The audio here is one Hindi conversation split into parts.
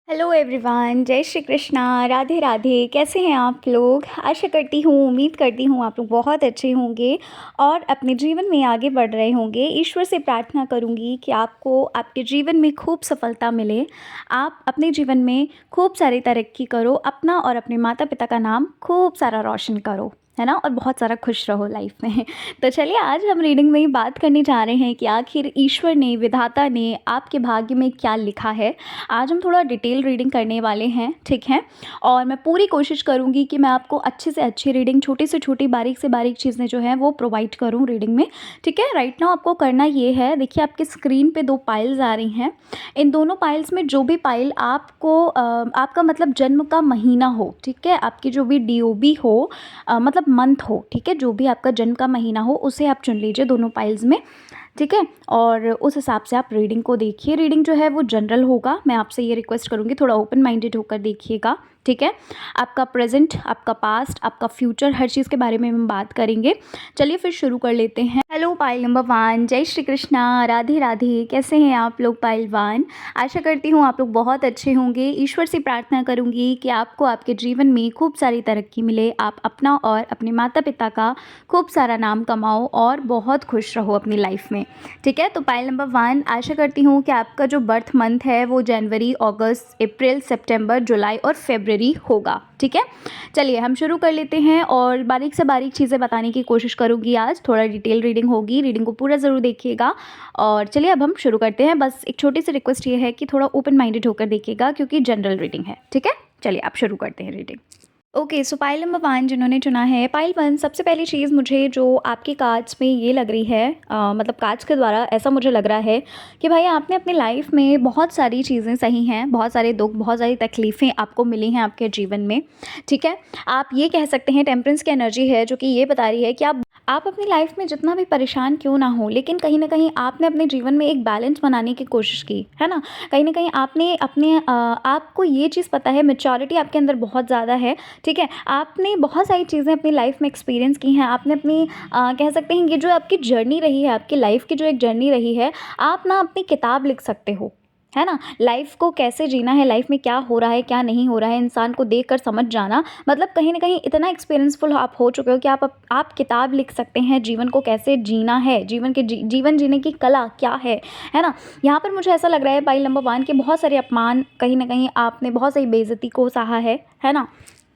हेलो एवरीवन, जय श्री कृष्णा, राधे राधे। कैसे हैं आप लोग? आशा करती हूँ, उम्मीद करती हूँ आप लोग बहुत अच्छे होंगे और अपने जीवन में आगे बढ़ रहे होंगे। ईश्वर से प्रार्थना करूँगी कि आपको आपके जीवन में खूब सफलता मिले, आप अपने जीवन में खूब सारी तरक्की करो, अपना और अपने माता पिता का नाम खूब सारा रोशन करो, है ना, और बहुत सारा खुश रहो लाइफ में। तो चलिए, आज हम रीडिंग में ही बात करने जा रहे हैं कि आखिर ईश्वर ने, विधाता ने आपके भाग्य में क्या लिखा है। आज हम थोड़ा डिटेल रीडिंग करने वाले हैं, ठीक है। और मैं पूरी कोशिश करूंगी कि मैं आपको अच्छे से अच्छी रीडिंग, छोटी से छोटी, बारीक से बारीक चीज़ें जो हैं वो प्रोवाइड करूं रीडिंग में, ठीक है। राइट नाउ आपको करना ये है, देखिए आपकी स्क्रीन पे 2 पाइल्स आ रही हैं। इन दोनों पाइल्स में जो भी पाइल आपको आपका मतलब जन्म का महीना हो, ठीक है, आपकी जो भी DOB हो, मतलब मंथ हो, ठीक है, जो भी आपका जन्म का महीना हो उसे आप चुन लीजिए दोनों पाइल्स में, ठीक है। और उस हिसाब से आप रीडिंग को देखिए। रीडिंग जो है वो जनरल होगा, मैं आपसे ये रिक्वेस्ट करूँगी थोड़ा ओपन माइंडेड होकर देखिएगा, ठीक है। आपका प्रेजेंट, आपका पास्ट, आपका फ्यूचर, हर चीज़ के बारे में हम बात करेंगे। चलिए फिर शुरू कर लेते हैं। हेलो पाइल नंबर 1, जय श्री कृष्णा, राधे राधे। कैसे हैं आप लोग पाइल 1? आशा करती हूँ आप लोग बहुत अच्छे होंगे। ईश्वर से प्रार्थना करूँगी कि आपको आपके जीवन में खूब सारी तरक्की मिले, आप अपना और अपने माता पिता का खूब सारा नाम कमाओ और बहुत खुश रहो अपनी लाइफ में, ठीक है। तो पाइल नंबर 1, आशा करती हूँ कि आपका जो बर्थ मंथ है वो जनवरी, अगस्त, अप्रैल, सितंबर, जुलाई और फरवरी होगा, ठीक है। चलिए हम शुरू कर लेते हैं और बारीक से बारीक चीज़ें बताने की कोशिश करूँगी। आज थोड़ा डिटेल रीडिंग होगी, रीडिंग को पूरा ज़रूर देखिएगा। और चलिए अब हम शुरू करते हैं। बस एक छोटी सी रिक्वेस्ट ये है कि थोड़ा ओपन माइंडेड होकर देखिएगा क्योंकि जनरल रीडिंग है, ठीक है। चलिए आप शुरू करते हैं रीडिंग। ओके, सो पाइल नंबर 1 जिन्होंने चुना है, पाइल 1, सबसे पहली चीज़ मुझे जो आपकी कार्ड्स में ये लग रही है, मतलब कार्ड्स के द्वारा ऐसा मुझे लग रहा है कि भाई आपने अपनी लाइफ में बहुत सारी चीज़ें सही हैं, बहुत सारे दुख, बहुत सारी तकलीफ़ें आपको मिली हैं आपके जीवन में, ठीक है। आप ये कह सकते हैं, टेम्परेंस की एनर्जी है जो कि ये बता रही है कि आप अपनी लाइफ में जितना भी परेशान क्यों ना हो, लेकिन कहीं ना कहीं आपने अपने जीवन में एक बैलेंस बनाने की कोशिश की है ना। कहीं ना कहीं आपने अपने आपको ये चीज़ पता है, मैच्योरिटी आपके अंदर बहुत ज़्यादा है, ठीक है। आपने बहुत सारी चीज़ें अपनी लाइफ में एक्सपीरियंस की हैं। आपने अपनी कह सकते हैं ये जो आपकी जर्नी रही है, आपकी लाइफ की जो एक जर्नी रही है, आप ना अपनी किताब लिख सकते हो, है ना। लाइफ को कैसे जीना है, लाइफ में क्या हो रहा है, क्या नहीं हो रहा है, इंसान को देखकर समझ जाना, मतलब कहीं ना कहीं इतना एक्सपीरियंसफुल आप हो चुके हो कि आप किताब लिख सकते हैं जीवन को कैसे जीना है, जीवन जीने की कला क्या है ना। यहाँ पर मुझे ऐसा लग रहा है पाइल नंबर 1 के बहुत सारे अपमान, कहीं ना कहीं आपने बहुत सारी बेइज्जती को सहा है ना।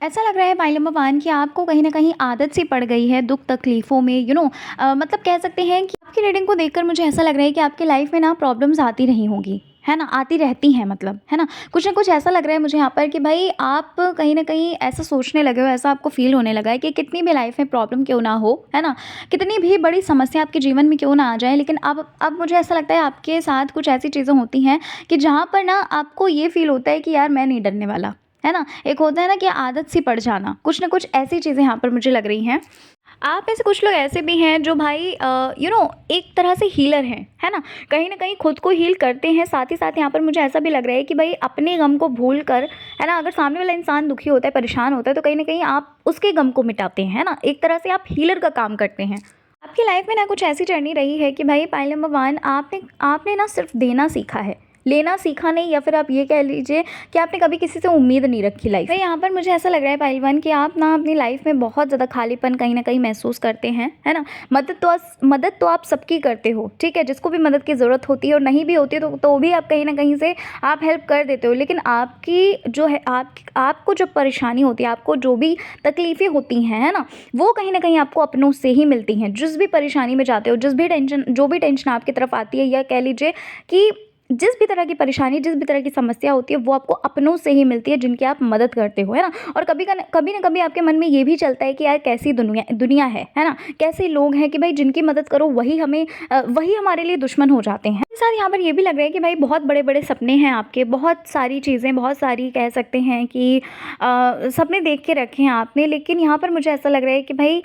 ऐसा लग रहा है पाइल नंबर 1 कि आपको कहीं ना कहीं आदत सी पड़ गई है दुख तकलीफ़ों में, मतलब कह सकते हैं कि आपकी रीडिंग को देखकर मुझे ऐसा लग रहा है कि आपकी लाइफ में ना प्रॉब्लम्स आती रही होंगी, है ना, आती रहती हैं, मतलब है ना। कुछ ना कुछ ऐसा लग रहा है मुझे यहाँ पर कि भाई आप कहीं ना कहीं ऐसा सोचने लगे हो, ऐसा आपको फील होने लगा है कि कितनी भी लाइफ में प्रॉब्लम क्यों ना हो, है ना, कितनी भी बड़ी समस्या आपके जीवन में क्यों ना आ जाए, लेकिन अब मुझे ऐसा लगता है आपके साथ कुछ ऐसी चीज़ें होती हैं कि जहाँ पर ना आपको ये फील होता है कि यार मैं नहीं डरने वाला, है ना। एक होता है ना कि आदत सी पड़ जाना, कुछ ना कुछ ऐसी चीज़ें यहाँ पर मुझे लग रही हैं। आप में से कुछ लोग ऐसे भी हैं जो भाई एक तरह से हीलर हैं, है ना, कहीं ना कहीं खुद को हील करते हैं। साथ ही साथ यहाँ पर मुझे ऐसा भी लग रहा है कि भाई अपने गम को भूल कर, है ना, अगर सामने वाला इंसान दुखी होता है, परेशान होता है, तो कहीं ना कहीं आप उसके गम को मिटाते हैं, है ना। एक तरह से आप हीलर का काम करते हैं। आपकी लाइफ में ना कुछ ऐसी जर्नी रही है कि भाई पाइल नंबर 1, आपने ना सिर्फ देना सीखा है, लेना सीखा नहीं, या फिर आप ये कह लीजिए कि आपने कभी किसी से उम्मीद नहीं रखी लाइफ में। यहाँ पर मुझे ऐसा लग रहा है पाइल 1 कि आप ना अपनी लाइफ में बहुत ज़्यादा खालीपन कहीं ना कहीं महसूस करते हैं, है ना। मदद तो आप सबकी करते हो, ठीक है, जिसको भी मदद की ज़रूरत होती है और नहीं भी होती है तो भी आप कहीं ना कहीं से आप हेल्प कर देते हो। लेकिन आपकी जो है, आपको जो परेशानी होती है, आपको जो भी तकलीफ़ें होती हैं, है ना, वो कहीं ना कहीं आपको अपनों से ही मिलती हैं। जिस भी परेशानी में जाते हो, जो भी टेंशन आपकी तरफ आती है, या कह लीजिए कि जिस भी तरह की परेशानी, जिस भी तरह की समस्या होती है, वो आपको अपनों से ही मिलती है जिनकी आप मदद करते हो, है ना। और कभी ना कभी आपके मन में ये भी चलता है कि यार कैसी दुनिया है ना, कैसे लोग हैं कि भाई जिनकी मदद करो वही हमारे लिए दुश्मन हो जाते हैं। साथ यहाँ पर ये भी लग रहा है कि भाई बहुत बड़े बड़े सपने हैं आपके, बहुत सारी चीज़ें, बहुत सारी कह सकते हैं कि सपने देख के रखे हैं आपने, लेकिन यहाँ पर मुझे ऐसा लग रहा है कि भाई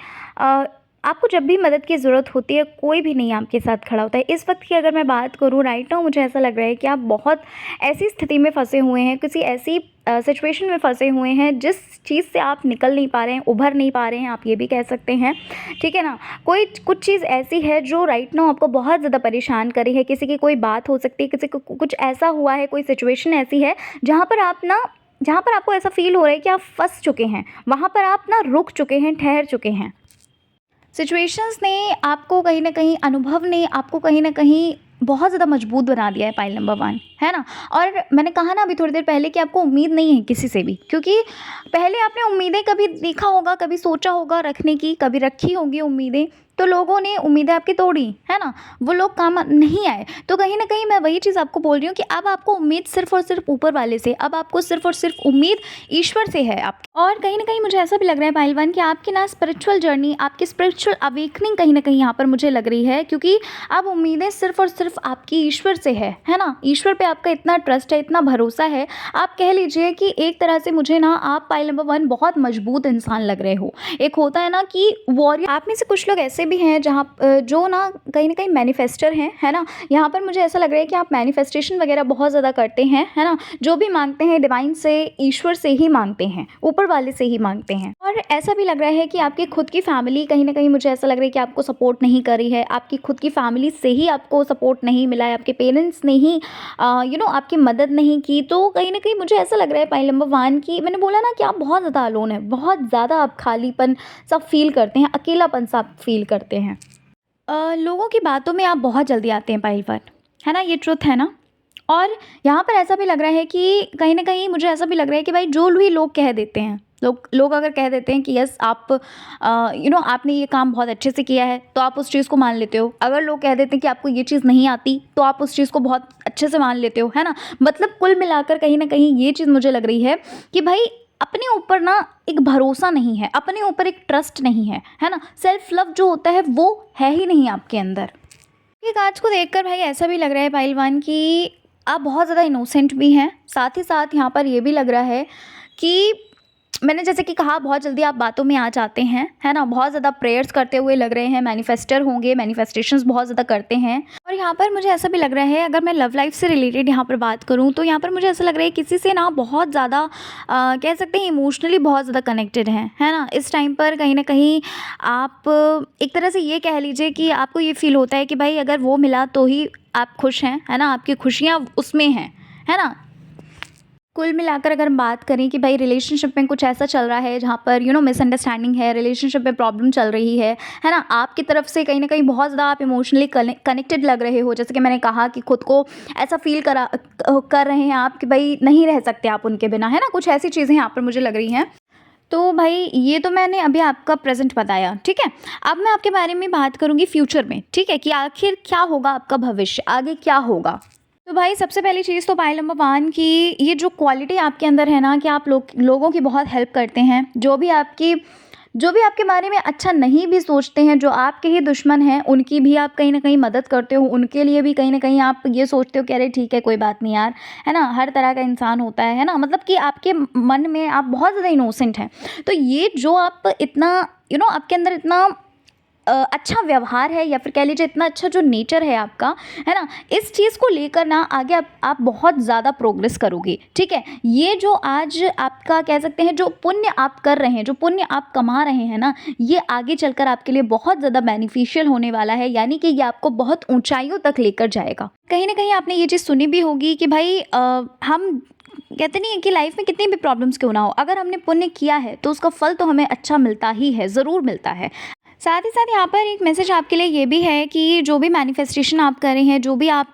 आपको जब भी मदद की ज़रूरत होती है, कोई भी नहीं आपके साथ खड़ा होता है। इस वक़्त की अगर मैं बात करूँ राइट नाउ, मुझे ऐसा लग रहा है कि आप बहुत ऐसी स्थिति में फँसे हुए हैं, किसी ऐसी सिचुएशन में फँसे हुए हैं जिस चीज़ से आप निकल नहीं पा रहे हैं, उभर नहीं पा रहे हैं, आप ये भी कह सकते हैं, ठीक है ना? कोई कुछ चीज़ ऐसी है जो राइट नाउ आपको बहुत ज़्यादा परेशान कर रही है, किसी की कोई बात हो सकती है, किसी को कुछ ऐसा हुआ है, कोई सिचुएशन ऐसी है जहाँ पर आपको ऐसा फ़ील हो रहा है कि आप फँस चुके हैं, वहाँ पर आप ना रुक चुके हैं, ठहर चुके हैं। सिचुएशंस ने आपको कहीं न कहीं, अनुभव ने आपको कहीं न कहीं बहुत ज़्यादा मजबूत बना दिया है, पाइल नंबर 1, है ना? और मैंने कहा ना अभी थोड़ी देर पहले कि आपको उम्मीद नहीं है किसी से भी, क्योंकि पहले आपने उम्मीदें कभी देखा होगा, कभी सोचा होगा रखने की, कभी रखी होंगी उम्मीदें, तो लोगों ने उम्मीदें आपकी तोड़ी, है ना? वो लोग काम नहीं आए। तो कहीं न कहीं मैं वही चीज़ आपको बोल रही हूँ कि अब आपको उम्मीद सिर्फ़ और सिर्फ़ ऊपर वाले से, अब आपको सिर्फ़ और सिर्फ़ उम्मीद ईश्वर से है आपकी। और कहीं न कहीं मुझे ऐसा भी लग रहा है पहलवान कि आपकी ना स्पिरिचुअल जर्नी, आपकी स्पिरिचुअल अवेकनिंग कहीं न कहीं यहाँ पर मुझे लग रही है, क्योंकि अब उम्मीदें सिर्फ़ और सिर्फ़ आपकी ईश्वर से है ना? ईश्वर पे आपका इतना ट्रस्ट है, इतना भरोसा है, आप कह लीजिए कि एक तरह से मुझे ना आप पाइल नंबर 1 बहुत मजबूत इंसान लग रहे हो। एक होता है ना कि वॉरियर, आप में से कुछ लोग ऐसे भी हैं जहाँ जो ना कहीं न कहीं मैनिफेस्टर हैं, है ना? यहाँ पर मुझे ऐसा लग रहा है कि आप मैनिफेस्टेशन वगैरह बहुत ज़्यादा करते हैं, है ना? जो भी माँगते हैं डिवाइन से, ईश्वर से ही माँगते हैं, ऊपर वाले से ही माँगते हैं। और ऐसा भी लग रहा है कि आपकी खुद की फैमिली कहीं न कहीं, मुझे ऐसा लग रहा है कि आपको सपोर्ट नहीं कर रही है, आपकी खुद की फैमिली से ही आपको सपोर्ट नहीं मिला है, आपके पेरेंट्स ने ही आपकी मदद नहीं की। तो कहीं न कहीं मुझे ऐसा लग रहा है पाइल नंबर 1 कि मैंने बोला ना कि आप बहुत ज़्यादा अलोन हैं, बहुत ज़्यादा आप खालीपन सा फ़ील करते हैं, अकेलापन सा आप फ़ील करते हैं। लोगों की बातों में आप बहुत जल्दी आते हैं पाइल 1, है ना? ये ट्रुथ है ना? और यहाँ पर ऐसा भी लग रहा है कि कहीं न कहीं मुझे ऐसा भी लग रहा है कि भाई जो भी लोग कह देते हैं, लोग अगर कह देते हैं कि यस आप आपने ये काम बहुत अच्छे से किया है, तो आप उस चीज़ को मान लेते हो। अगर लोग कह देते हैं कि आपको ये चीज़ नहीं आती, तो आप उस चीज़ को बहुत अच्छे से मान लेते हो, है ना? मतलब कुल मिलाकर कहीं न कहीं ये चीज़ मुझे लग रही है कि भाई अपने ऊपर ना एक भरोसा नहीं है, अपने ऊपर एक ट्रस्ट नहीं है ना? सेल्फ लव जो होता है वो है ही नहीं आपके अंदर। ये कांच को देखकर भाई ऐसा भी लग रहा है पहलवान कि आप बहुत ज़्यादा इनोसेंट भी हैं, साथ ही साथ यहाँ पर ये भी लग रहा है कि मैंने जैसे कि कहा बहुत जल्दी आप बातों में आ जाते हैं, है ना? बहुत ज़्यादा प्रेयर्स करते हुए लग रहे हैं, मैनिफेस्टर होंगे, मैनिफेस्टेशंस बहुत ज़्यादा करते हैं। और यहाँ पर मुझे ऐसा भी लग रहा है, अगर मैं लव लाइफ से रिलेटेड यहाँ पर बात करूँ, तो यहाँ पर मुझे ऐसा लग रहा है किसी से ना बहुत ज़्यादा कह सकते हैं इमोशनली बहुत ज़्यादा कनेक्टेड हैं, है ना? इस टाइम पर कहीं न कहीं आप एक तरह से ये कह लीजिए कि आपको ये फ़ील होता है कि भाई अगर वो मिला तो ही आप खुश हैं, है ना? आपकी खुशियाँ उसमें हैं, है ना? कुल मिलाकर अगर हम बात करें कि भाई रिलेशनशिप में कुछ ऐसा चल रहा है जहाँ पर मिसअंडरस्टैंडिंग है, रिलेशनशिप में प्रॉब्लम चल रही है ना? आपकी तरफ से कहीं न कहीं बहुत ज़्यादा आप इमोशनली कनेक्टेड लग रहे हो, जैसे कि मैंने कहा कि खुद को ऐसा फ़ील कर रहे हैं आप कि भाई नहीं रह सकते आप उनके बिना, है ना? कुछ ऐसी चीज़ें यहाँ पर मुझे लग रही हैं। तो भाई ये तो मैंने अभी आपका प्रेज़ेंट बताया, ठीक है? अब मैं आपके बारे में बात करूँगी फ्यूचर में, ठीक है? कि आखिर क्या होगा आपका भविष्य, आगे क्या होगा? तो भाई सबसे पहली चीज़ तो पाइल नंबर 1 की ये जो क्वालिटी आपके अंदर है ना कि आप लोगों की बहुत हेल्प करते हैं। जो भी आपके बारे में अच्छा नहीं भी सोचते हैं, जो आपके ही दुश्मन हैं, उनकी भी आप कहीं न कहीं मदद करते हो। उनके लिए भी कहीं न कहीं आप ये सोचते हो कि अरे ठीक है, कोई बात नहीं यार, है ना? हर तरह का इंसान होता है ना? मतलब कि आपके मन में आप बहुत ज़्यादा इनोसेंट हैं। तो ये जो आप इतना आपके अंदर इतना अच्छा व्यवहार है, या फिर कह लीजिए इतना अच्छा जो नेचर है आपका, है ना? इस चीज़ को लेकर ना आगे आप बहुत ज़्यादा प्रोग्रेस करोगे, ठीक है? ये जो आज आपका कह सकते हैं जो पुण्य आप कर रहे हैं, जो पुण्य आप कमा रहे हैं ना, ये आगे चलकर आपके लिए बहुत ज़्यादा बेनिफिशियल होने वाला है, यानी कि ये आपको बहुत ऊँचाइयों तक लेकर जाएगा। कहीं न कहीं आपने ये चीज़ सुनी भी होगी कि भाई हम कहते नहीं है कि लाइफ में कितनी भी प्रॉब्लम्स क्यों ना हो, अगर हमने पुण्य किया है तो उसका फल तो हमें अच्छा मिलता ही है, ज़रूर मिलता है। साथ ही साथ यहाँ पर एक मैसेज आपके लिए ये भी है कि जो भी मैनिफेस्टेशन आप कर रहे हैं, जो भी आप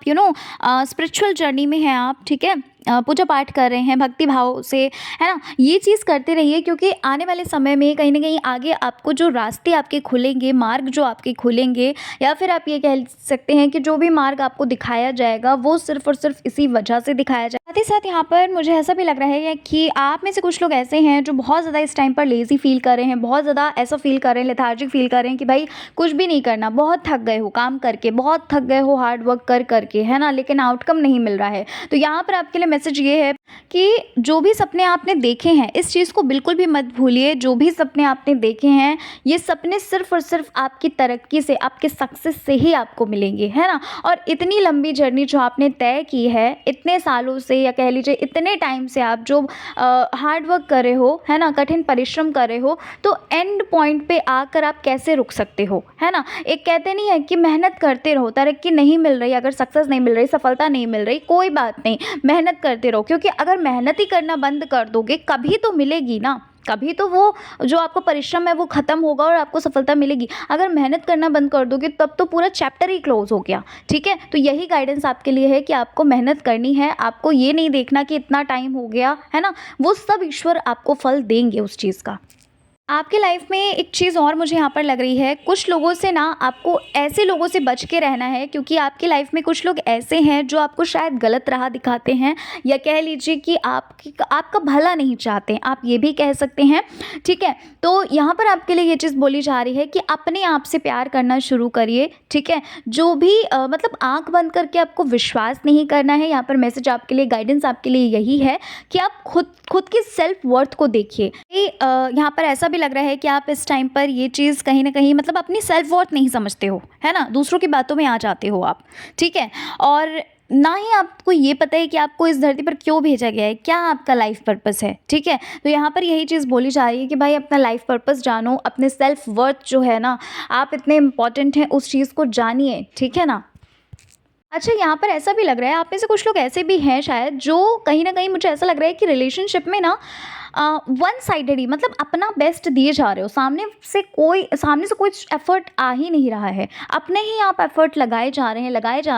स्पिरिचुअल जर्नी में हैं आप, ठीक है? पूजा पाठ कर रहे हैं भक्ति भाव से, है ना? ये चीज़ करते रहिए, क्योंकि आने वाले समय में कहीं न कहीं आगे आपको जो रास्ते आपके खुलेंगे, मार्ग जो आपके खुलेंगे, या फिर आप ये कह सकते हैं कि जो भी मार्ग आपको दिखाया जाएगा वो सिर्फ़ और सिर्फ़ इसी वजह से दिखाया जाएगा। साथ ही साथ यहाँ पर मुझे ऐसा भी लग रहा है कि आप में से कुछ लोग ऐसे हैं जो बहुत ज़्यादा इस टाइम पर लेज़ी फ़ील कर रहे हैं, बहुत ज़्यादा ऐसा फ़ील कर रहे हैं, लेथार्जिक फ़ील कर रहे हैं कि भाई कुछ भी नहीं करना, बहुत थक गए हो काम करके, बहुत थक गए हो हार्ड वर्क कर के, है ना? लेकिन आउटकम नहीं मिल रहा है। तो यहाँ पर आपके लिए मैसेज ये है कि जो भी सपने आपने देखे हैं, इस चीज़ को बिल्कुल भी मत भूलिए। जो भी सपने आपने देखे हैं, ये सपने सिर्फ़ और सिर्फ़ आपकी तरक्की से, आपके सक्सेस से ही आपको मिलेंगे, है ना? और इतनी लंबी जर्नी जो आपने तय की है, इतने सालों से या कह लीजिए इतने टाइम से आप जो हार्ड वर्क कर रहे हो, है ना? कठिन परिश्रम कर रहे हो, तो एंड पॉइंट पे आकर आप कैसे रुक सकते हो, है ना? एक कहते नहीं है कि मेहनत करते रहो, तरक्की नहीं मिल रही, अगर सक्सेस नहीं मिल रही, सफलता नहीं मिल रही, कोई बात नहीं, मेहनत करते रहो, क्योंकि अगर मेहनत ही करना बंद कर दोगे, कभी तो मिलेगी ना। कभी तो वो जो आपका परिश्रम है वो ख़त्म होगा और आपको सफलता मिलेगी। अगर मेहनत करना बंद कर दोगे तब तो पूरा चैप्टर ही क्लोज़ हो गया, ठीक है? तो यही गाइडेंस आपके लिए है कि आपको मेहनत करनी है, आपको ये नहीं देखना कि इतना टाइम हो गया, है ना? वो सब ईश्वर आपको फल देंगे उस चीज़ का। आपकी लाइफ में एक चीज़ और मुझे यहाँ पर लग रही है, कुछ लोगों से ना आपको ऐसे लोगों से बच के रहना है, क्योंकि आपकी लाइफ में कुछ लोग ऐसे हैं जो आपको शायद गलत राह दिखाते हैं, या कह लीजिए कि आपका भला नहीं चाहते हैं, आप ये भी कह सकते हैं, ठीक है? तो यहाँ पर आपके लिए ये चीज़ बोली जा रही है कि अपने आप से प्यार करना शुरू करिए, ठीक है? जो भी मतलब आँख बंद करके आपको विश्वास नहीं करना है। यहाँ पर मैसेज आपके लिए, गाइडेंस आपके लिए यही है कि आप खुद की सेल्फ वर्थ को देखिए। यहाँ पर ऐसा भी लग रहा है कि आप इस टाइम पर ये चीज़ कहीं न कहीं मतलब अपनी सेल्फ वर्थ नहीं समझते हो, है ना? दूसरों की बातों में आ जाते हो आप, ठीक है? और ना ही आपको ये पता है कि आपको इस धरती पर क्यों भेजा गया है, क्या आपका लाइफ पर्पस है, ठीक है? तो यहाँ पर यही चीज़ बोली जा रही है कि भाई अपना लाइफ पर्पस जानो, अपने सेल्फ वर्थ जो है ना, आप इतने इम्पॉर्टेंट हैं, उस चीज़ को जानिए, ठीक है ना? अच्छा, यहाँ पर ऐसा भी लग रहा है, आप में से कुछ लोग ऐसे भी हैं शायद, जो कहीं न कहीं मुझे ऐसा लग रहा है कि रिलेशनशिप में ना वन साइडेड ही मतलब अपना बेस्ट दिए जा रहे हो, सामने से कोई एफ़र्ट आ ही नहीं रहा है। अपने ही आप एफ़र्ट लगाए जा रहे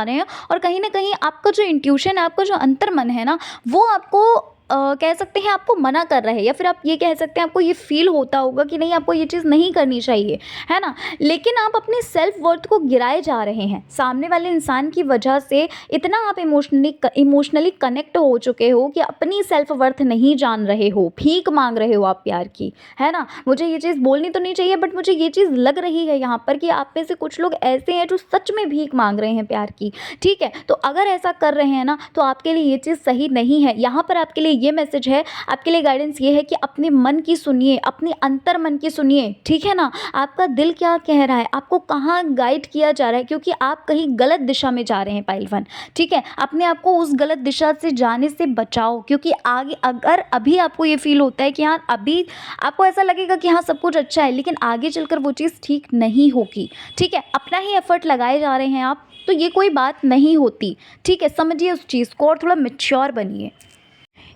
हैं और कहीं न कहीं आपका जो इंट्यूशन है, आपका जो अंतर्मन है ना, वो आपको कह सकते हैं आपको मना कर रहा है, या फिर आप ये कह सकते हैं आपको ये फ़ील होता होगा कि नहीं, आपको ये चीज़ नहीं करनी चाहिए, है ना? लेकिन आप अपनी सेल्फ वर्थ को गिराए जा रहे हैं। सामने वाले इंसान की वजह से इतना आप इमोशनली कनेक्ट हो चुके हो कि अपनी सेल्फ वर्थ नहीं जान रहे हो, भीख माँग रहे हो आप प्यार की, है ना? मुझे ये चीज़ बोलनी तो नहीं चाहिए, बट मुझे ये चीज़ लग रही है यहाँ पर कि आप में से कुछ लोग ऐसे हैं जो सच में भीख माँग रहे हैं प्यार की, ठीक है? तो अगर ऐसा कर रहे हैं ना, तो आपके लिए ये चीज़ सही नहीं है। यहाँ पर आपके लिए ये मैसेज है, आपके लिए गाइडेंस ये है कि अपने मन की सुनिए, अपने अंतर मन की सुनिए, ठीक है ना? आपका दिल क्या कह रहा है, आपको कहाँ गाइड किया जा रहा है, क्योंकि आप कहीं गलत दिशा में जा रहे हैं पाइलवन, ठीक है? अपने आप को उस गलत दिशा से जाने से बचाओ, क्योंकि आगे अगर अभी आपको ये फील होता है कि हाँ, अभी आपको ऐसा लगेगा कि हाँ सब कुछ अच्छा है, लेकिन आगे चलकर वो चीज़ ठीक नहीं होगी, ठीक है? अपना ही एफर्ट लगाए जा रहे हैं आप, तो ये कोई बात नहीं होती, ठीक है? समझिए उस चीज़ को और थोड़ा मैच्योर बनिए।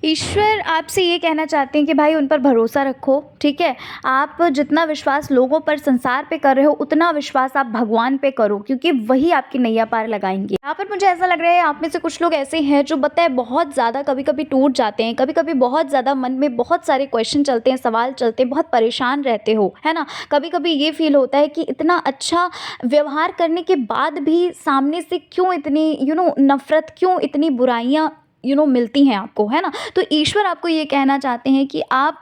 ईश्वर आपसे ये कहना चाहते हैं कि भाई उन पर भरोसा रखो, ठीक है? आप जितना विश्वास लोगों पर, संसार पे कर रहे हो, उतना विश्वास आप भगवान पे करो, क्योंकि वही आपकी नैया पार लगाएँगे। यहाँ पर मुझे ऐसा लग रहा है आप में से कुछ लोग ऐसे हैं जो पता है बहुत ज़्यादा कभी-कभी टूट जाते हैं, कभी-कभी बहुत ज़्यादा मन में बहुत सारे क्वेश्चन चलते हैं, सवाल चलते हैं, बहुत परेशान रहते हो, है ना? कभी-कभी ये फ़ील होता है कि इतना अच्छा व्यवहार करने के बाद भी सामने से क्यों इतनी नफ़रत, क्यों इतनी बुराइयाँ मिलती हैं आपको, है ना? तो ईश्वर आपको ये कहना चाहते हैं कि आप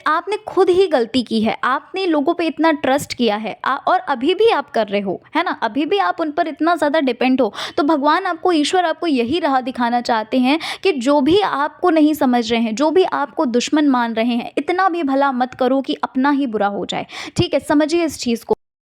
आपने खुद ही गलती की है, आपने लोगों पे इतना ट्रस्ट किया है और अभी भी आप कर रहे हो, है ना? अभी भी आप उन पर इतना ज़्यादा डिपेंड हो, तो भगवान आपको, ईश्वर आपको यही राह दिखाना चाहते हैं कि जो भी आपको नहीं समझ रहे हैं, जो भी आपको दुश्मन मान रहे हैं, इतना भी भला मत करो कि अपना ही बुरा हो जाए, ठीक है? समझिए इस चीज़ को।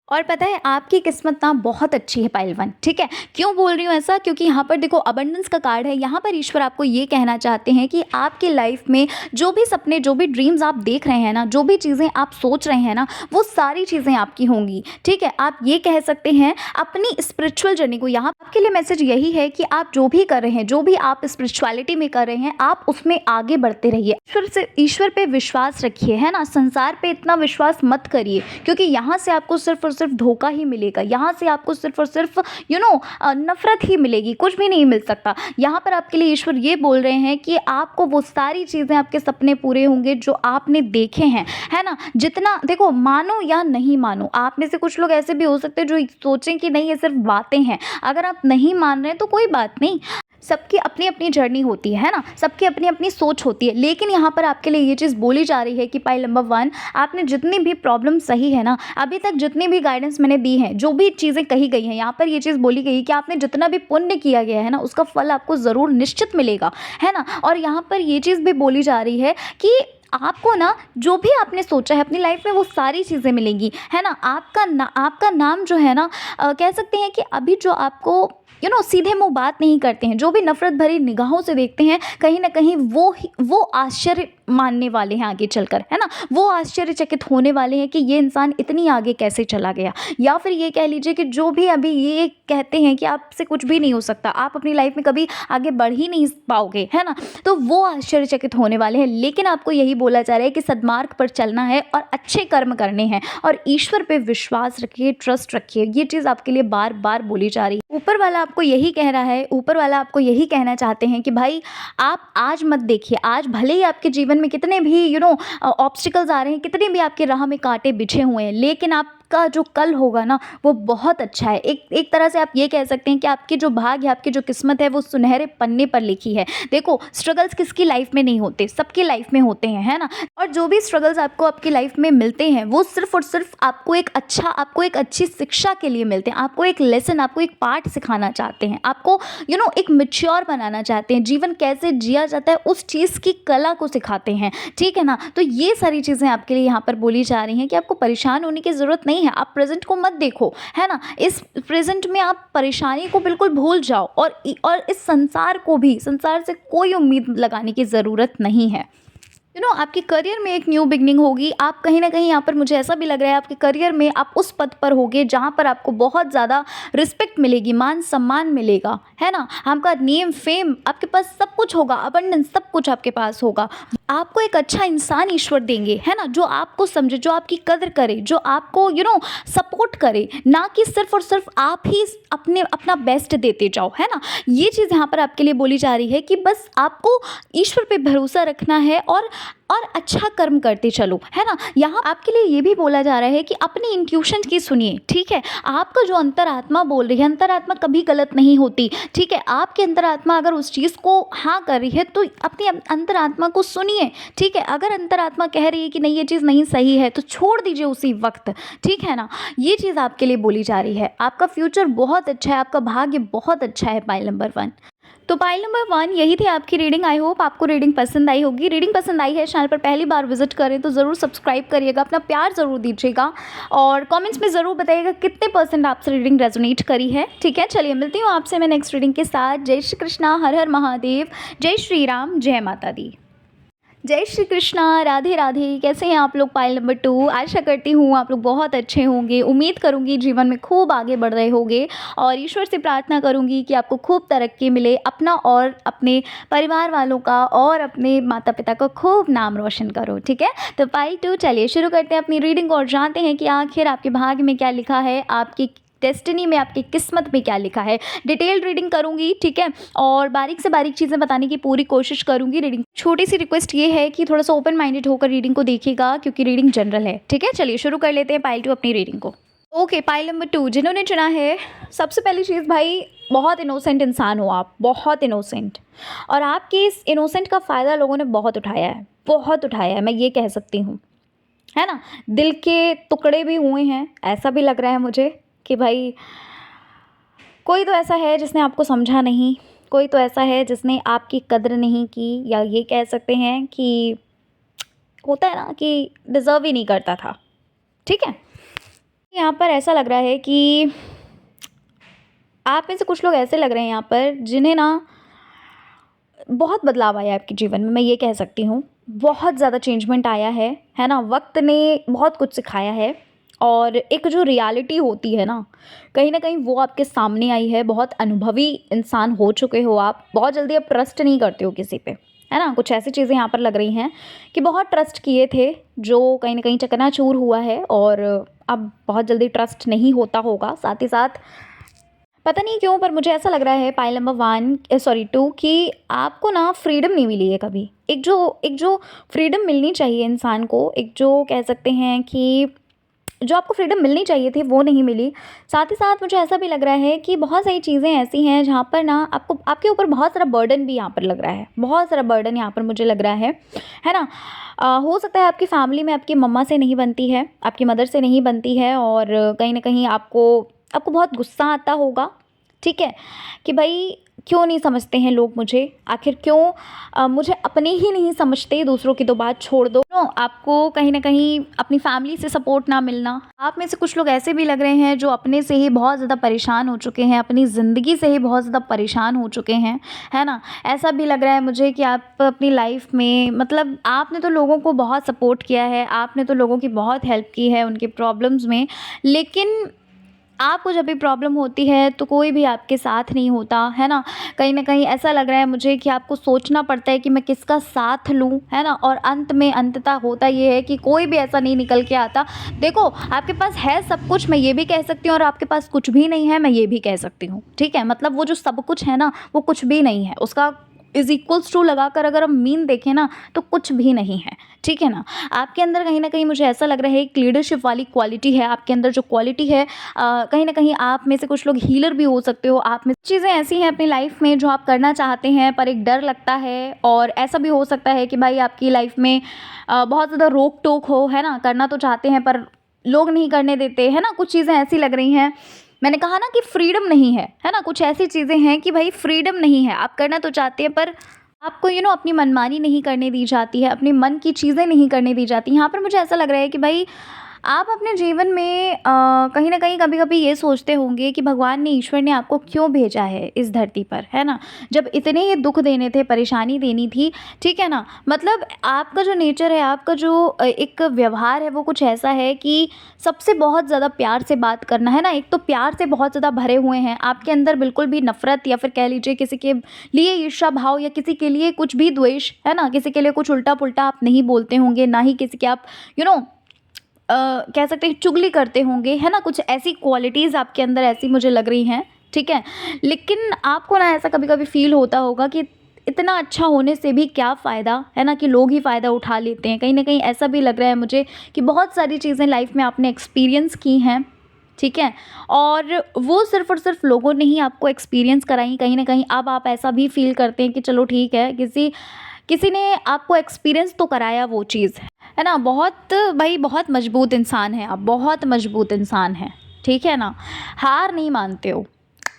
और पता है आपकी किस्मत ना बहुत अच्छी है पाइलवन, ठीक है? क्यों बोल रही हूँ ऐसा? क्योंकि यहाँ पर देखो अबंडेंस का कार्ड है। यहाँ पर ईश्वर आपको ये कहना चाहते हैं कि आपकी लाइफ में जो भी सपने, जो भी ड्रीम्स आप देख रहे हैं ना, जो भी चीज़ें आप सोच रहे हैं ना, वो सारी चीज़ें आपकी होंगी, ठीक है? आप ये कह सकते हैं अपनी स्पिरिचुअल जर्नी को, यहाँ आपके लिए मैसेज यही है कि आप जो भी कर रहे हैं, जो भी आप स्पिरिचुअलिटी में कर रहे हैं, आप उसमें आगे बढ़ते रहिए। ईश्वर पे विश्वास रखिए, है ना? संसार पे इतना विश्वास मत करिए, क्योंकि यहाँ से आपको सिर्फ और सिर्फ धोखा ही मिलेगा। यहाँ से आपको सिर्फ और सिर्फ नफरत ही मिलेगी, कुछ भी नहीं मिल सकता। यहाँ पर आपके लिए ईश्वर ये बोल रहे हैं कि आपको वो सारी चीज़ें, आपके सपने पूरे होंगे जो आपने देखे हैं, है ना? जितना देखो, मानो या नहीं मानो, आप में से कुछ लोग ऐसे भी हो सकते हैं जो सोचें कि नहीं ये सिर्फ बातें हैं। अगर आप नहीं मान रहे हैं तो कोई बात नहीं, सबकी अपनी अपनी जर्नी होती है ना, सबकी अपनी अपनी सोच होती है। लेकिन यहाँ पर आपके लिए ये चीज़ बोली जा रही है कि पाइल नंबर 1, आपने जितनी भी प्रॉब्लम सही है ना, अभी तक जितनी भी गाइडेंस मैंने दी है, जो भी चीज़ें कही गई हैं, यहाँ पर ये चीज़ बोली गई कि आपने जितना भी पुण्य किया गया है ना, उसका फल आपको ज़रूर निश्चित मिलेगा, है ना। और यहाँ पर ये चीज़ भी बोली जा रही है कि आपको ना जो भी आपने सोचा है अपनी लाइफ में वो सारी चीज़ें मिलेंगी, है ना। आपका नाम जो है ना, कह सकते हैं कि अभी जो आपको सीधे मुंह बात नहीं करते हैं, जो भी नफ़रत भरी निगाहों से देखते हैं, कहीं ना कहीं वो आश्चर्य मानने वाले हैं आगे चलकर, है ना। वो आश्चर्यचकित होने वाले हैं कि ये इंसान इतनी आगे कैसे चला गया। या फिर ये कह लीजिए कि जो भी अभी ये कहते हैं कि आपसे कुछ भी नहीं हो सकता, आप अपनी लाइफ में कभी आगे बढ़ ही नहीं पाओगे, है ना, तो वो आश्चर्यचकित होने वाले हैं। लेकिन आपको यही बोला जा रहा है कि सद्मार्ग पर चलना है और अच्छे कर्म करने हैं और ईश्वर पे विश्वास रखिए, ट्रस्ट रखिए। ये चीज़ आपके लिए बार बार बोली जा रही है। ऊपर वाला आपको यही कह रहा है, ऊपर वाला आपको यही कहना चाहते हैं कि भाई आप आज मत देखिए, आज भले ही आपके जीवन में कितने भी ऑब्स्टिकल्स आ रहे हैं, कितने भी आपके राह में कांटे बिछे हुए हैं, लेकिन आपका जो कल होगा ना वो बहुत अच्छा है। एक तरह से आप ये कह सकते हैं कि आपकी जो भाग्य है, आपकी जो किस्मत है, वो सुनहरे पन्ने पर लिखी है। देखो, स्ट्रगल्स किसकी लाइफ में नहीं होते, सबकी लाइफ में होते हैं, है ना। और जो भी स्ट्रगल्स आपको आपकी लाइफ में मिलते हैं वो सिर्फ और सिर्फ आपको एक अच्छी शिक्षा के लिए मिलते हैं। आपको एक लेसन, आपको एक पाठ सिखाना चाहते हैं, आपको एक मैच्योर बनाना चाहते हैं। जीवन कैसे जिया जाता है उस चीज़ की कला को सिखाते हैं, ठीक है ना। तो ये सारी चीज़ें आपके लिए यहाँ पर बोली जा रही हैं कि आपको परेशान होने की ज़रूरत नहीं है। आप प्रेजेंट को मत देखो, है ना। इस प्रेजेंट में आप परेशानी को बिल्कुल भूल जाओ और इस संसार से कोई उम्मीद लगाने की ज़रूरत नहीं है। आपके करियर में एक न्यू बिगनिंग होगी। आप कहीं ना कहीं यहाँ पर, मुझे ऐसा भी लग रहा है, आपके करियर में आप उस पद पर होगे जहाँ पर आपको बहुत ज़्यादा रिस्पेक्ट मिलेगी, मान सम्मान मिलेगा, है ना। आपका नेम फेम, आपके पास सब कुछ होगा, अबंडेंस, सब कुछ आपके पास होगा। आपको एक अच्छा इंसान ईश्वर देंगे, है ना, जो आपको समझे, जो आपकी कदर करे, जो आपको सपोर्ट करे, ना कि सिर्फ और सिर्फ आप ही अपना बेस्ट देते जाओ, है ना। ये चीज़ यहाँ पर आपके लिए बोली जा रही है कि बस आपको ईश्वर पे भरोसा रखना है और अच्छा कर्म करते चलो, है ना। यहाँ आपके लिए ये भी बोला जा रहा है कि अपनी इंट्यूशन की सुनिए, ठीक है। आपका जो अंतरात्मा बोल रही है, अंतरात्मा कभी गलत नहीं होती, ठीक है। आपके अंतरात्मा अगर उस चीज़ को हाँ कर रही है तो अपनी अंतरात्मा को सुनिए, ठीक है। अगर अंतरात्मा कह रही है कि नहीं ये चीज़ नहीं सही है तो छोड़ दीजिए उसी वक्त, ठीक है ना। ये चीज़ आपके लिए बोली जा रही है। आपका फ्यूचर बहुत अच्छा है, आपका भाग्य बहुत अच्छा है, पाइल नंबर 1। तो पाइल नंबर 1 यही थी आपकी रीडिंग। आई होप आपको रीडिंग पसंद आई होगी। रीडिंग पसंद आई है, चैनल पर पहली बार विजिट करें तो ज़रूर सब्सक्राइब करिएगा, अपना प्यार ज़रूर दीजिएगा और कमेंट्स में ज़रूर बताइएगा कितने % आपसे रीडिंग रेजोनेट करी है, ठीक है। चलिए मिलती हूँ आपसे मैं नेक्स्ट रीडिंग के साथ। जय श्री कृष्णा, हर हर महादेव, जय श्री राम, जय माता दी। जय श्री कृष्णा, राधे राधे। कैसे हैं आप लोग? पाइल नंबर 2, आशा करती हूँ आप लोग बहुत अच्छे होंगे। उम्मीद करूँगी जीवन में खूब आगे बढ़ रहे होंगे और ईश्वर से प्रार्थना करूँगी कि आपको खूब तरक्की मिले, अपना और अपने परिवार वालों का और अपने माता पिता का खूब नाम रोशन करो, ठीक है। तो पाइल 2, चलिए शुरू करते हैं अपनी रीडिंग और जानते हैं कि आखिर आपके भाग्य में क्या लिखा है, आपकी डेस्टिनी में, आपकी किस्मत में क्या लिखा है। डिटेल्ड रीडिंग करूंगी, ठीक है, और बारीक से बारीक चीज़ें बताने की पूरी कोशिश करूंगी। रीडिंग छोटी सी रिक्वेस्ट ये है कि थोड़ा सा ओपन माइंडेड होकर रीडिंग को देखिएगा क्योंकि रीडिंग जनरल है, ठीक है। चलिए शुरू कर लेते हैं पाइल 2 अपनी रीडिंग को। ओके, पाइल नंबर 2 जिन्होंने चुना है, सबसे पहली चीज़ भाई, बहुत इनोसेंट इंसान हो आप, बहुत इनोसेंट, और आपके इस इनोसेंट का फ़ायदा लोगों ने बहुत उठाया है, बहुत उठाया है, मैं ये कह सकती हूँ, है ना। दिल के टुकड़े भी हुए हैं, ऐसा भी लग रहा है मुझे कि भाई कोई तो ऐसा है जिसने आपको समझा नहीं, कोई तो ऐसा है जिसने आपकी कद्र नहीं की, या ये कह सकते हैं कि होता है ना कि डिज़र्व ही नहीं करता था, ठीक है। यहाँ पर ऐसा लग रहा है कि आप में से कुछ लोग ऐसे लग रहे हैं यहाँ पर जिन्हें ना बहुत बदलाव आया है आपके जीवन में, मैं ये कह सकती हूँ। बहुत ज़्यादा चेंजमेंट आया है ना। वक्त ने बहुत कुछ सिखाया है और एक जो रियलिटी होती है ना कहीं वो आपके सामने आई है। बहुत अनुभवी इंसान हो चुके हो आप, बहुत जल्दी अब ट्रस्ट नहीं करते हो किसी पे, है ना। कुछ ऐसी चीज़ें यहाँ पर लग रही हैं कि बहुत ट्रस्ट किए थे जो कहीं ना कहीं चकनाचूर हुआ है और अब बहुत जल्दी ट्रस्ट नहीं होता होगा। साथ ही साथ पता नहीं क्यों पर मुझे ऐसा लग रहा है पाइल नंबर 2 कि आपको ना फ्रीडम नहीं मिली है कभी। एक जो फ्रीडम मिलनी चाहिए इंसान को, एक जो कह सकते हैं कि जो आपको फ्रीडम मिलनी चाहिए थी वो नहीं मिली। साथ ही साथ मुझे ऐसा भी लग रहा है कि बहुत सारी चीज़ें ऐसी हैं जहाँ पर ना आपको आपके ऊपर बहुत सारा बर्डन भी यहाँ पर लग रहा है, बहुत सारा बर्डन यहाँ पर मुझे लग रहा है ना? हो सकता है आपकी फैमिली में आपकी मम्मा से नहीं बनती है, आपकी मदर से नहीं बनती है और कहीं न कहीं आपको आपको बहुत गुस्सा आता होगा, ठीक है? कि भाई क्यों नहीं समझते हैं लोग मुझे, आखिर क्यों मुझे अपने ही नहीं समझते, दूसरों की तो बात छोड़ दो। आपको कहीं न कहीं अपनी फैमिली से सपोर्ट ना मिलना। आप में से कुछ लोग ऐसे भी लग रहे हैं जो अपने से ही बहुत ज़्यादा परेशान हो चुके हैं, अपनी ज़िंदगी से ही बहुत ज़्यादा परेशान हो चुके हैं, है ना? ऐसा भी लग रहा है मुझे कि आप अपनी लाइफ़ में मतलब आपने तो लोगों को बहुत सपोर्ट किया है, आपने तो लोगों की बहुत हेल्प की है उनके प्रॉब्लम्स में, लेकिन आपको जब भी प्रॉब्लम होती है तो कोई भी आपके साथ नहीं होता, है ना? कहीं न कहीं ऐसा लग रहा है मुझे कि आपको सोचना पड़ता है कि मैं किसका साथ लूँ, है ना? और अंत में अंततः होता ये है कि कोई भी ऐसा नहीं निकल के आता। देखो, आपके पास है सब कुछ, मैं ये भी कह सकती हूँ, और आपके पास कुछ भी नहीं है, मैं ये भी कह सकती हूँ, ठीक है? मतलब वो जो सब कुछ है ना, वो कुछ भी नहीं है। उसका इज़ इक्वल्स टू लगाकर अगर हम मीन देखें ना, तो कुछ भी नहीं है, ठीक है ना? आपके अंदर कहीं न कहीं मुझे ऐसा लग रहा है एक लीडरशिप वाली क्वालिटी है, आपके अंदर जो क्वालिटी है कहीं न कहीं आप में से कुछ लोग हीलर भी हो सकते हो, आप में चीज़ें ऐसी हैं अपनी लाइफ़ में जो आप करना चाहते हैं पर एक डर लगता है, और ऐसा भी हो सकता है कि भाई आपकी लाइफ़ में बहुत ज़्यादा रोक-टोक हो, है ना? करना तो चाहते हैं पर लोग नहीं करने देते, है ना? कुछ चीज़ें ऐसी लग रही हैं। मैंने कहा ना कि फ्रीडम नहीं है ना? कुछ ऐसी चीज़ें हैं कि भाई फ्रीडम नहीं है, आप करना तो चाहते हैं पर आपको अपनी मनमानी नहीं करने दी जाती है, अपने मन की चीज़ें नहीं करने दी जाती। यहाँ पर मुझे ऐसा लग रहा है कि भाई आप अपने जीवन में कहीं न कहीं कभी-कभी ये सोचते होंगे कि भगवान ने, ईश्वर ने आपको क्यों भेजा है इस धरती पर, है ना? जब इतने ही दुःख देने थे, परेशानी देनी थी, ठीक है ना? मतलब आपका जो नेचर है, आपका जो एक व्यवहार है वो कुछ ऐसा है कि सबसे बहुत ज़्यादा प्यार से बात करना, है ना? एक तो प्यार से बहुत ज़्यादा भरे हुए हैं, आपके अंदर बिल्कुल भी नफ़रत या फिर कह लीजिए किसी के लिए ईर्ष्या भाव या किसी के लिए कुछ भी द्वेष, है ना? किसी के लिए कुछ उल्टा-पुल्टा आप नहीं बोलते होंगे, ना ही किसी के आप यू नो कह सकते हैं चुगली करते होंगे, है ना? कुछ ऐसी क्वालिटीज़ आपके अंदर ऐसी मुझे लग रही हैं, ठीक है? लेकिन आपको ना ऐसा कभी-कभी फ़ील होता होगा कि इतना अच्छा होने से भी क्या फ़ायदा, है ना? कि लोग ही फ़ायदा उठा लेते हैं। कहीं न कहीं ऐसा भी लग रहा है मुझे कि बहुत सारी चीज़ें लाइफ़ में आपने एक्सपीरियंस की हैं, ठीक है? और वो सिर्फ़ और सिर्फ़ लोगों ने ही आपको एक्सपीरियंस कराई, कहीं न कहीं अब आप ऐसा भी फ़ील करते हैं कि चलो ठीक है, किसी किसी ने आपको एक्सपीरियंस तो कराया वो चीज़, है ना? बहुत भाई बहुत मजबूत इंसान हैं आप, बहुत मजबूत इंसान हैं, ठीक है ना? हार नहीं मानते हो,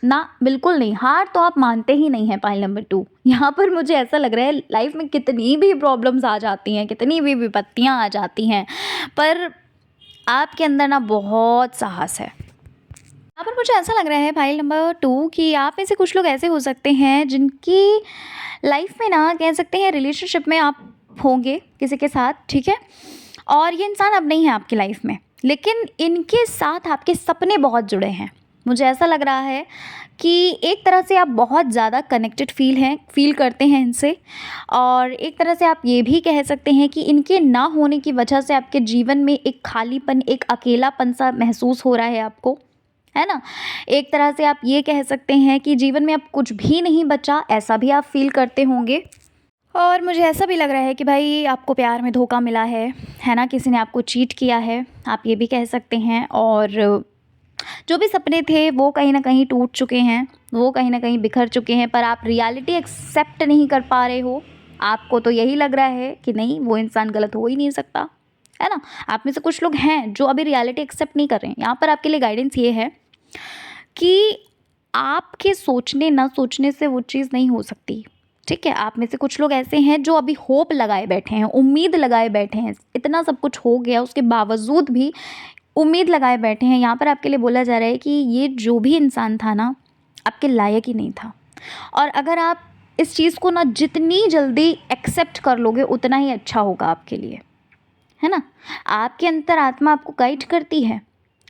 ना बिल्कुल नहीं, हार तो आप मानते ही नहीं हैं। पॉइंट नंबर 2 यहाँ पर मुझे ऐसा लग रहा है लाइफ़ में कितनी भी प्रॉब्लम्स आ जाती हैं, कितनी भी विपत्तियाँ आ जाती हैं, पर आपके अंदर ना बहुत साहस है। यहाँ पर मुझे ऐसा लग रहा है फाइल नंबर 2 कि आप में से कुछ लोग ऐसे हो सकते हैं जिनकी लाइफ में ना कह सकते हैं रिलेशनशिप में आप होंगे किसी के साथ, ठीक है? और ये इंसान अब नहीं है आपकी लाइफ में, लेकिन इनके साथ आपके सपने बहुत जुड़े हैं। मुझे ऐसा लग रहा है कि एक तरह से आप बहुत ज़्यादा कनेक्टेड फ़ील करते हैं इनसे, और एक तरह से आप ये भी कह सकते हैं कि इनके ना होने की वजह से आपके जीवन में एक खालीपन, एक अकेलापन-सा महसूस हो रहा है आपको, है ना? एक तरह से आप ये कह सकते हैं कि जीवन में अब कुछ भी नहीं बचा, ऐसा भी आप फ़ील करते होंगे। और मुझे ऐसा भी लग रहा है कि भाई आपको प्यार में धोखा मिला है ना? किसी ने आपको चीट किया है, आप ये भी कह सकते हैं, और जो भी सपने थे वो कहीं न कहीं टूट चुके हैं, वो कहीं न कहीं बिखर चुके हैं, पर आप रियलिटी एक्सेप्ट नहीं कर पा रहे हो। आपको तो यही लग रहा है कि नहीं, वो इंसान गलत हो ही नहीं सकता, है ना? आप में से कुछ लोग हैं जो अभी रियलिटी एक्सेप्ट नहीं कर रहे हैं। यहाँ पर आपके लिए गाइडेंस ये है कि आपके सोचने ना सोचने से वो चीज़ नहीं हो सकती, ठीक है? आप में से कुछ लोग ऐसे हैं जो अभी होप लगाए बैठे हैं, उम्मीद लगाए बैठे हैं। इतना सब कुछ हो गया उसके बावजूद भी उम्मीद लगाए बैठे हैं। यहाँ पर आपके लिए बोला जा रहा है कि ये जो भी इंसान था ना, आपके लायक ही नहीं था, और अगर आप इस चीज़ को ना जितनी जल्दी एक्सेप्ट कर लोगे उतना ही अच्छा होगा आपके लिए, है ना? आपकी अंतरात्मा आपको गाइड करती है,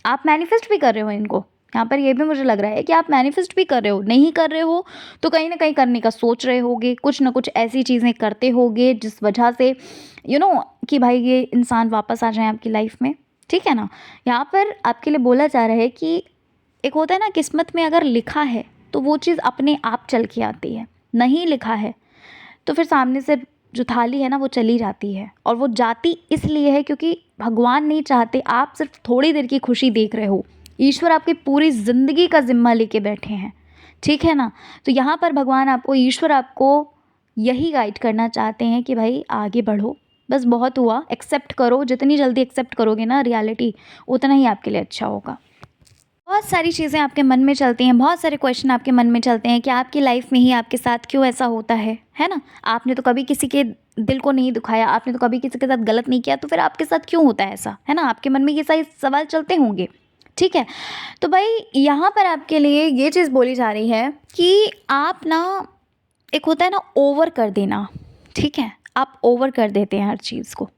आप मैनिफेस्ट भी कर रहे हो इनको। यहाँ पर ये भी मुझे लग रहा है कि आप मैनिफेस्ट भी कर रहे हो, नहीं कर रहे हो तो कहीं न कहीं करने का सोच रहे होगे, कुछ ना कुछ ऐसी चीज़ें करते होगे जिस वजह से कि भाई ये इंसान वापस आ जाए आपकी लाइफ में, ठीक है ना? यहाँ पर आपके लिए बोला जा रहा है कि एक होता है ना, किस्मत में अगर लिखा है तो वो चीज़ अपने आप चल के आती है, नहीं लिखा है तो फिर सामने से जो थाली है ना वो चली जाती है, और वो जाती इसलिए है क्योंकि भगवान नहीं चाहते, आप सिर्फ थोड़ी देर की खुशी देख रहे हो। ईश्वर आपकी पूरी ज़िंदगी का ज़िम्मा लेके बैठे हैं, ठीक है ना। तो यहाँ पर भगवान आपको, ईश्वर आपको यही गाइड करना चाहते हैं कि भाई आगे बढ़ो, बस बहुत हुआ, एक्सेप्ट करो। जितनी जल्दी एक्सेप्ट करोगे ना रियलिटी, उतना ही आपके लिए अच्छा होगा। बहुत सारी चीज़ें आपके मन में चलती हैं, बहुत सारे क्वेश्चन आपके मन में चलते हैं कि आपकी लाइफ में ही आपके साथ क्यों ऐसा होता है ना। आपने तो कभी किसी के दिल को नहीं दुखाया, आपने तो कभी किसी के साथ गलत नहीं किया, तो फिर आपके साथ क्यों होता है ऐसा, है ना। आपके मन में ये सारे सवाल चलते होंगे, ठीक है। तो भाई यहाँ पर आपके लिए ये चीज़ बोली जा रही है कि आप ना, एक होता है ना ओवर कर देना, ठीक है, आप ओवर कर देते हैं हर चीज़ को,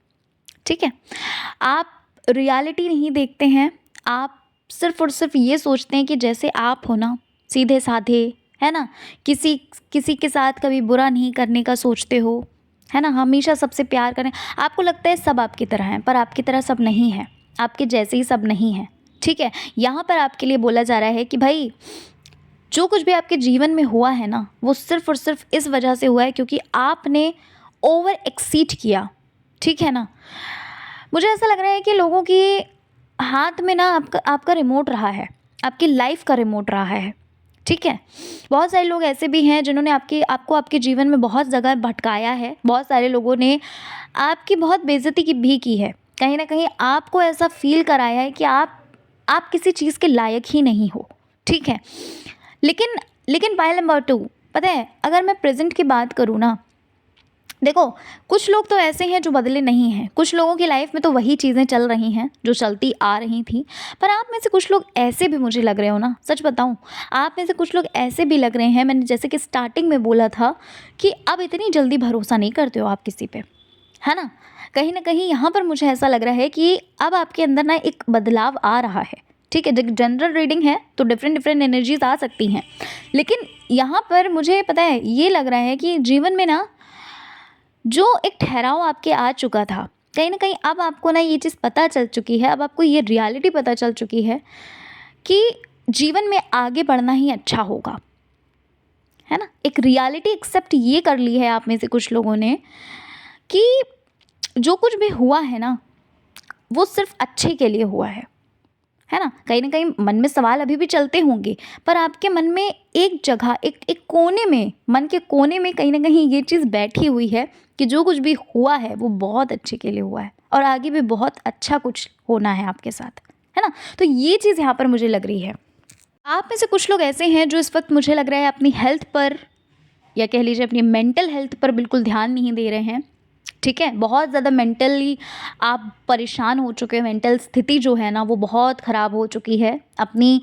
ठीक है। आप रियलिटी नहीं देखते हैं, आप सिर्फ और सिर्फ ये सोचते हैं कि जैसे आप हो ना, सीधे साधे, है ना, किसी किसी के साथ कभी बुरा नहीं करने का सोचते हो, है ना, हमेशा सबसे प्यार करें। आपको लगता है सब आपकी तरह हैं, पर आपकी तरह सब नहीं है, आपके जैसे ही सब नहीं है, ठीक है। यहाँ पर आपके लिए बोला जा रहा है कि भाई जो कुछ भी आपके जीवन में हुआ है ना, वो सिर्फ और सिर्फ इस वजह से हुआ है क्योंकि आपने ओवर एक्सीड किया, ठीक है ना। मुझे ऐसा लग रहा है कि लोगों के हाथ में ना आपका रिमोट रहा है, आपकी लाइफ का रिमोट रहा है, ठीक है। बहुत सारे लोग ऐसे भी हैं जिन्होंने आपको आपके जीवन में बहुत जगह भटकाया है, बहुत सारे लोगों ने आपकी बहुत बेइज्जती की है, कहीं ना कहीं आपको ऐसा फील कराया है कि आप किसी चीज़ के लायक ही नहीं हो, ठीक है। लेकिन लेकिन पायल नंबर 2, पता है, अगर मैं प्रेजेंट की बात करूँ ना, देखो कुछ लोग तो ऐसे हैं जो बदले नहीं हैं, कुछ लोगों की लाइफ में तो वही चीज़ें चल रही हैं जो चलती आ रही थी। पर आप में से कुछ लोग ऐसे भी मुझे लग रहे हो ना, सच बताऊं, आप में से कुछ लोग ऐसे भी लग रहे हैं, मैंने जैसे कि स्टार्टिंग में बोला था कि अब इतनी जल्दी भरोसा नहीं करते हो आप किसी पे, है ना कहीं यहाँ पर मुझे ऐसा लग रहा है कि अब आपके अंदर ना एक बदलाव आ रहा है, ठीक है। जब जनरल रीडिंग है तो डिफरेंट एनर्जीज आ सकती हैं, लेकिन यहाँ पर मुझे पता है ये लग रहा है कि जीवन में ना जो एक ठहराव आपके आ चुका था, कहीं ना कहीं अब आपको ना ये चीज़ पता चल चुकी है, अब आपको ये रियलिटी पता चल चुकी है कि जीवन में आगे बढ़ना ही अच्छा होगा, है ना। एक रियलिटी एक्सेप्ट ये कर ली है आप में से कुछ लोगों ने कि जो कुछ भी हुआ है ना वो सिर्फ अच्छे के लिए हुआ है ना कहीं मन में सवाल अभी भी चलते होंगे, पर आपके मन में एक जगह, एक कोने में, मन के कोने में कहीं ना कहीं ये चीज़ बैठी हुई है कि जो कुछ भी हुआ है वो बहुत अच्छे के लिए हुआ है और आगे भी बहुत अच्छा कुछ होना है आपके साथ, है ना। तो ये चीज़ यहाँ पर मुझे लग रही है। आप में से कुछ लोग ऐसे हैं जो इस वक्त मुझे लग रहा है अपनी हेल्थ पर, या कह लीजिए अपनी मेंटल हेल्थ पर बिल्कुल ध्यान नहीं दे रहे हैं, ठीक है। बहुत ज़्यादा मेंटली आप परेशान हो चुके हैं, मेंटल स्थिति जो है ना वो बहुत ख़राब हो चुकी है, अपनी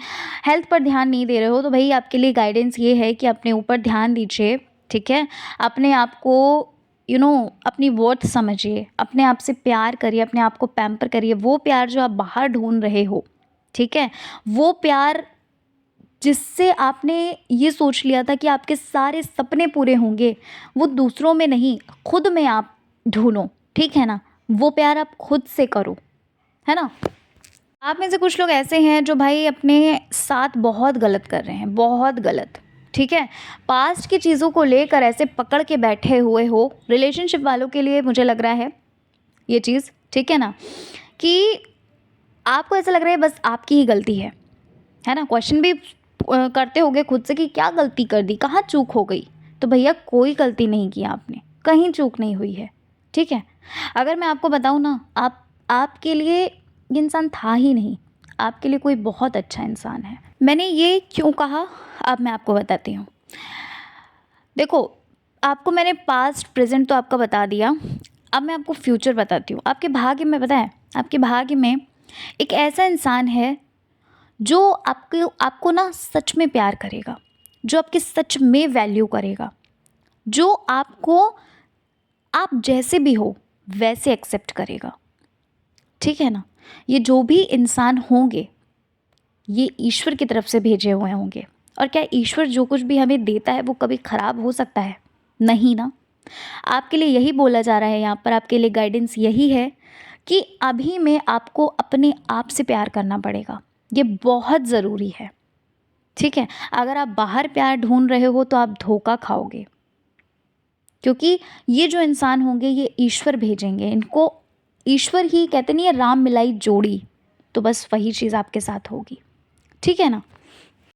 हेल्थ पर ध्यान नहीं दे रहे हो। तो भाई आपके लिए गाइडेंस ये है कि अपने ऊपर ध्यान दीजिए, ठीक है। अपने आप को अपनी वर्थ समझिए, अपने आप से प्यार करिए, अपने आप को पैम्पर करिए। वो प्यार जो आप बाहर ढूंढ रहे हो, ठीक है, वो प्यार जिससे आपने ये सोच लिया था कि आपके सारे सपने पूरे होंगे, वो दूसरों में नहीं, खुद में आप ढूंढो, ठीक है ना। वो प्यार आप खुद से करो, है ना। आप में से कुछ लोग ऐसे हैं जो भाई अपने साथ बहुत गलत कर रहे हैं, बहुत गलत, ठीक है। पास्ट की चीज़ों को लेकर ऐसे पकड़ के बैठे हुए हो। रिलेशनशिप वालों के लिए मुझे लग रहा है ये चीज़, ठीक है ना, कि आपको ऐसा लग रहा है बस आपकी ही गलती है ना। क्वेश्चन भी करते होगे खुद से कि क्या गलती कर दी, कहाँ चूक हो गई। तो भैया कोई गलती नहीं की आपने, कहीं चूक नहीं हुई है, ठीक है। अगर मैं आपको बताऊँ ना, आपके लिए ये इंसान था ही नहीं, आपके लिए कोई बहुत अच्छा इंसान है। मैंने ये क्यों कहा अब मैं आपको बताती हूँ। देखो, आपको मैंने पास्ट प्रेजेंट तो आपका बता दिया, अब मैं आपको फ्यूचर बताती हूँ। आपके भाग्य में, पता है, आपके भाग्य में एक ऐसा इंसान है जो आपको ना सच में प्यार करेगा, जो आपकी सच में वैल्यू करेगा, जो आपको आप जैसे भी हो वैसे एक्सेप्ट करेगा, ठीक है ना। ये जो भी इंसान होंगे ये ईश्वर की तरफ से भेजे हुए होंगे। और क्या ईश्वर जो कुछ भी हमें देता है वो कभी ख़राब हो सकता है? नहीं ना। आपके लिए यही बोला जा रहा है यहाँ पर, आपके लिए गाइडेंस यही है कि अभी में आपको अपने आप से प्यार करना पड़ेगा, ये बहुत ज़रूरी है, ठीक है। अगर आप बाहर प्यार ढूंढ रहे हो तो आप धोखा खाओगे, क्योंकि ये जो इंसान होंगे ये ईश्वर भेजेंगे, इनको ईश्वर ही कहते नहीं है राम मिलाई जोड़ी, तो बस वही चीज़ आपके साथ होगी, ठीक है ना।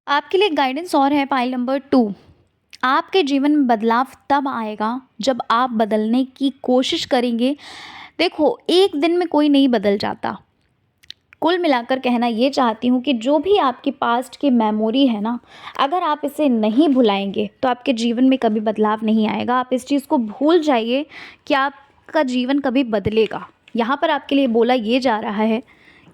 आपके लिए गाइडेंस और है पाइल नंबर 2। आपके जीवन में बदलाव तब आएगा जब आप बदलने की कोशिश करेंगे। देखो, एक दिन में कोई नहीं बदल जाता। कुल मिलाकर कहना ये चाहती हूँ कि जो भी आपकी पास्ट की मेमोरी है ना, अगर आप इसे नहीं भुलाएंगे तो आपके जीवन में कभी बदलाव नहीं आएगा। आप इस चीज़ को भूल जाइए कि आपका जीवन कभी बदलेगा। यहाँ पर आपके लिए बोला ये जा रहा है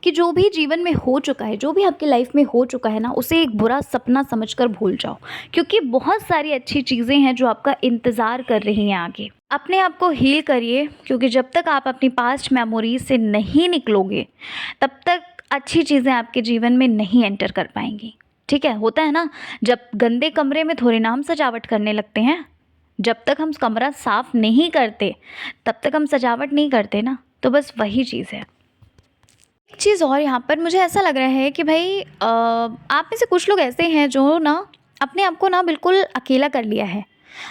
कि जो भी जीवन में हो चुका है, जो भी आपकी लाइफ में हो चुका है ना, उसे एक बुरा सपना समझकर भूल जाओ, क्योंकि बहुत सारी अच्छी चीज़ें हैं जो आपका इंतज़ार कर रही हैं आगे। अपने आप को हील करिए, क्योंकि जब तक आप अपनी पास्ट मेमोरीज से नहीं निकलोगे तब तक अच्छी चीज़ें आपके जीवन में नहीं एंटर कर पाएंगी, ठीक है। होता है ना, जब गंदे कमरे में थोड़ी ना हम सजावट करने लगते हैं, जब तक हम कमरा साफ़ नहीं करते तब तक हम सजावट नहीं करते ना, तो बस वही चीज़ है। एक चीज़ और यहाँ पर मुझे ऐसा लग रहा है कि भाई आप में से कुछ लोग ऐसे हैं जो ना अपने आप को ना बिल्कुल अकेला कर लिया है।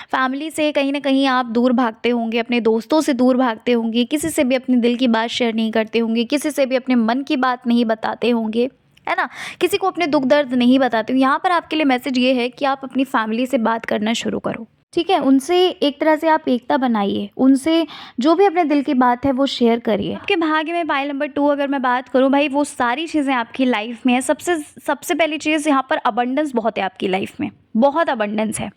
फैमिली से कहीं ना कहीं आप दूर भागते होंगे, अपने दोस्तों से दूर भागते होंगे, किसी से भी अपने दिल की बात शेयर नहीं करते होंगे, किसी से भी अपने मन की बात नहीं बताते होंगे, है ना। किसी को अपने दुख दर्द नहीं बताते हो। यहाँ पर आपके लिए मैसेज ये है कि आप अपनी फैमिली से बात करना शुरू करो, ठीक है। उनसे एक तरह से आप एकता बनाइए, उनसे जो भी अपने दिल की बात है वो शेयर करिए। आपके भाग्य में पाइल नंबर 2 अगर मैं बात करूं भाई, वो सारी चीज़ें आपकी लाइफ में है। सबसे पहली चीज़ यहाँ पर अबंडेंस बहुत है आपकी लाइफ में, बहुत अबंडेंस है।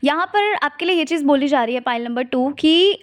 यहाँ पर आपके लिए ये चीज़ बोली जा रही है पाइल नंबर 2 कि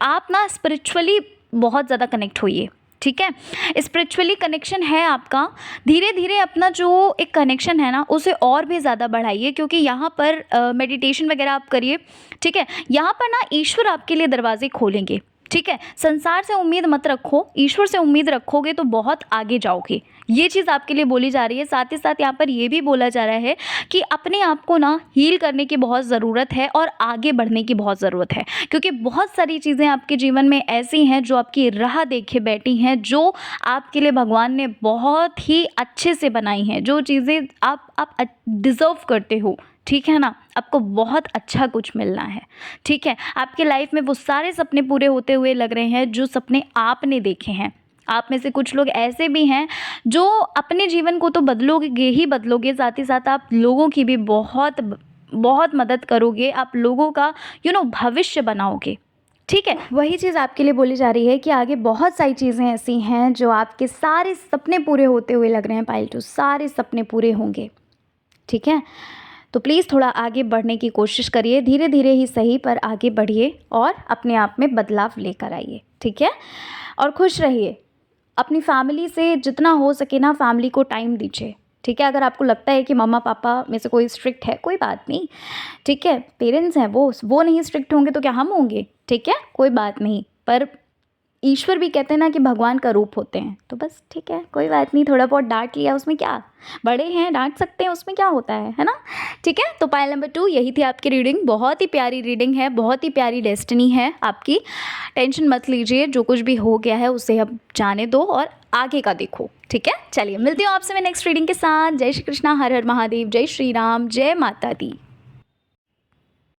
आप ना स्पिरिचुअली बहुत ज़्यादा कनेक्ट होइए, ठीक है। स्पिरिचुअली कनेक्शन है आपका, धीरे धीरे अपना जो एक कनेक्शन है ना उसे और भी ज़्यादा बढ़ाइए, क्योंकि यहाँ पर मेडिटेशन वगैरह आप करिए, ठीक है। यहाँ पर ना ईश्वर आपके लिए दरवाजे खोलेंगे, ठीक है। संसार से उम्मीद मत रखो, ईश्वर से उम्मीद रखोगे तो बहुत आगे जाओगे। ये चीज़ आपके लिए बोली जा रही है। साथ ही साथ यहाँ पर ये भी बोला जा रहा है कि अपने आप को ना हील करने की बहुत ज़रूरत है और आगे बढ़ने की बहुत ज़रूरत है, क्योंकि बहुत सारी चीज़ें आपके जीवन में ऐसी हैं जो आपकी राह देखे बैठी हैं, जो आपके लिए भगवान ने बहुत ही अच्छे से बनाई हैं, जो चीज़ें आप डिज़र्व करते हो, ठीक है ना। आपको बहुत अच्छा कुछ मिलना है, ठीक है। आपके लाइफ में वो सारे सपने पूरे होते हुए लग रहे हैं जो सपने आपने देखे हैं। आप में से कुछ लोग ऐसे भी हैं जो अपने जीवन को तो बदलोगे ही बदलोगे, साथ ही साथ आप लोगों की भी बहुत बहुत मदद करोगे, आप लोगों का भविष्य बनाओगे, ठीक है। वही चीज़ आपके लिए बोली जा रही है कि आगे बहुत सारी चीज़ें ऐसी हैं जो आपके सारे सपने पूरे होते हुए लग रहे हैं पाइल 2, सारे सपने पूरे होंगे, ठीक है। तो प्लीज़ थोड़ा आगे बढ़ने की कोशिश करिए, धीरे धीरे ही सही पर आगे बढ़िए और अपने आप में बदलाव लेकर आइए, ठीक है। और खुश रहिए, अपनी फैमिली से जितना हो सके ना फैमिली को टाइम दीजिए, ठीक है। अगर आपको लगता है कि मम्मा पापा में से कोई स्ट्रिक्ट है, कोई बात नहीं, ठीक है। पेरेंट्स हैं, वो नहीं स्ट्रिक्ट होंगे तो क्या हम होंगे, ठीक है, कोई बात नहीं। पर ईश्वर भी कहते हैं ना कि भगवान का रूप होते हैं, तो बस ठीक है, कोई बात नहीं। थोड़ा बहुत डांट लिया उसमें क्या, बड़े हैं डांट सकते हैं, उसमें क्या होता है ना, ठीक है। तो पाइल नंबर 2 यही थी आपकी रीडिंग। बहुत ही प्यारी रीडिंग है, बहुत ही प्यारी डेस्टिनी है आपकी। टेंशन मत लीजिए, जो कुछ भी हो गया है उसे अब जाने दो और आगे का देखो, ठीक है। चलिए मिलती हूँ आपसे मैं नेक्स्ट रीडिंग के साथ। जय श्री कृष्णा, हर हर महादेव, जय श्री राम, जय माता दी।